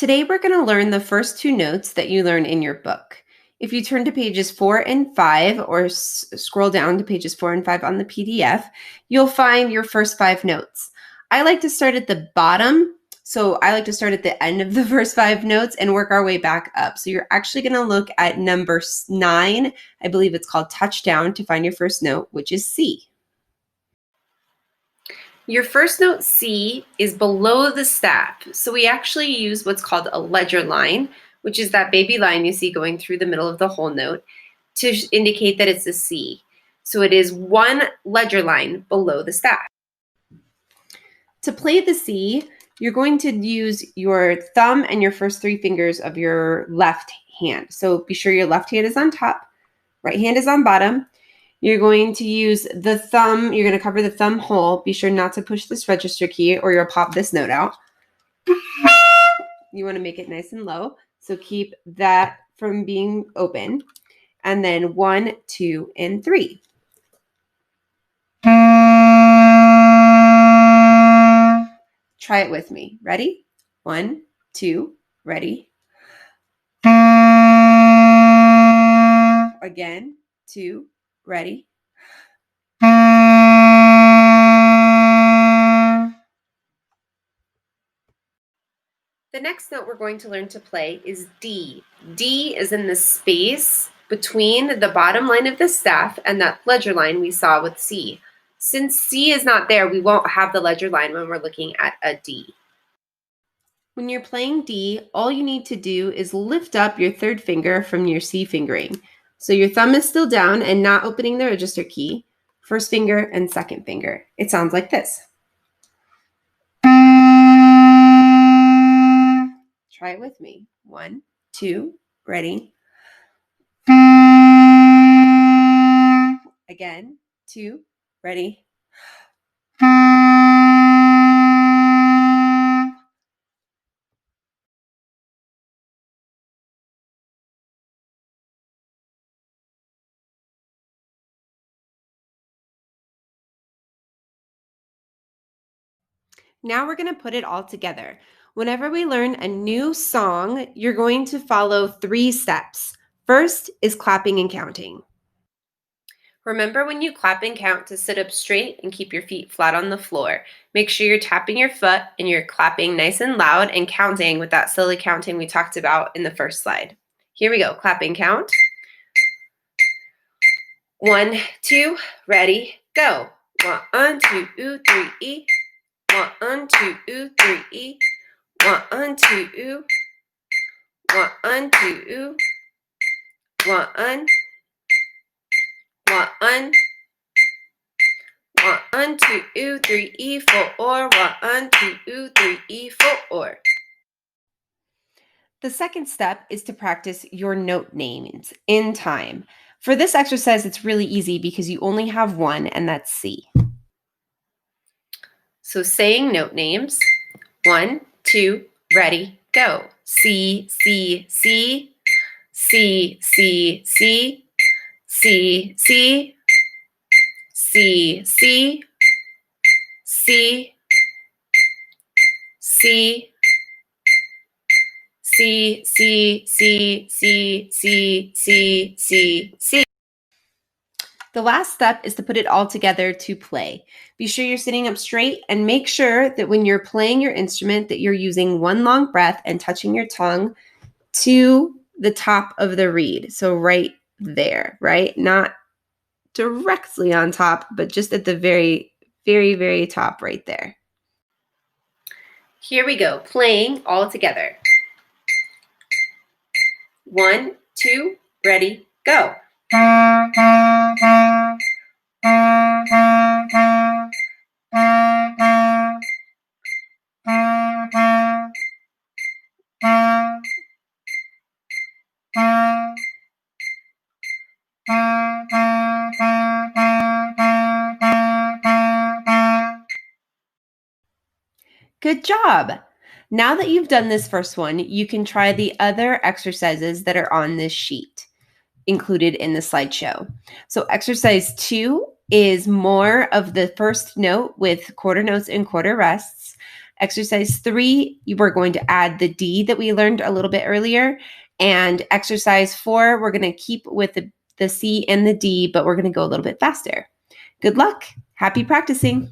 Today we're going to learn the first two notes that you learn in your book. If you turn to pages 4 and 5 or scroll down to pages 4 and 5 on the PDF, you'll find your first 5 notes. I like to start at the bottom, so I like to start at the end of the first 5 notes and work our way back up. So you're actually going to look at number 9, I believe it's called touchdown, to find your first note, which is C. Your first note, C, is below the staff. So we actually use what's called a ledger line, which is that baby line you see going through the middle of the whole note, to indicate that it's a C. So it is one ledger line below the staff. To play the C, you're going to use your thumb and your first 3 fingers of your left hand. So be sure your left hand is on top, right hand is on bottom. You're going to use the thumb, you're going to cover the thumb hole. Be sure not to push this register key or you'll pop this note out. You want to make it nice and low, so keep that from being open. And then 1, 2, and 3. Try it with me. Ready? 1, 2, ready? Again, 2, ready? The next note we're going to learn to play is D. D is in the space between the bottom line of the staff and that ledger line we saw with C. Since C is not there, we won't have the ledger line when we're looking at a D. When you're playing D, all you need to do is lift up your 3rd finger from your C fingering. So your thumb is still down and not opening the register key. 1st finger and 2nd finger. It sounds like this. Try it with me. 1, 2, ready? Again, 2, ready? Now we're going to put it all together. Whenever we learn a new song, you're going to follow 3 steps. First is clapping and counting. Remember when you clap and count to sit up straight and keep your feet flat on the floor. Make sure you're tapping your foot and you're clapping nice and loud and counting with that silly counting we talked about in the first slide. Here we go, clap and count. 1, 2, ready, go. 1, 2, 3. 1, 2, 3. 1, 2. 1, 2. 1. 1. 1, 2, 3, 4. 1, 2, 3, 4. The second step is to practice your note names in time. For this exercise, it's really easy because you only have one, and that's C. So saying note names. 1, 2, ready, go. C, C, C. C, C, C. C, C. C, C. C. C. C, C, C, C, C, C, C, C. The last step is to put it all together to play. Be sure you're sitting up straight and make sure that when you're playing your instrument that you're using one long breath and touching your tongue to the top of the reed. So right there, right? Not directly on top, but just at the very, very, very top right there. Here we go, playing all together. 1, 2, ready, go. Good job. Now that you've done this first one, you can try the other exercises that are on this sheet included in the slideshow. So exercise 2 is more of the first note with quarter notes and quarter rests. Exercise 3, we're going to add the D that we learned a little bit earlier. And exercise 4, we're going to keep with the C and the D, but we're going to go a little bit faster. Good luck. Happy practicing.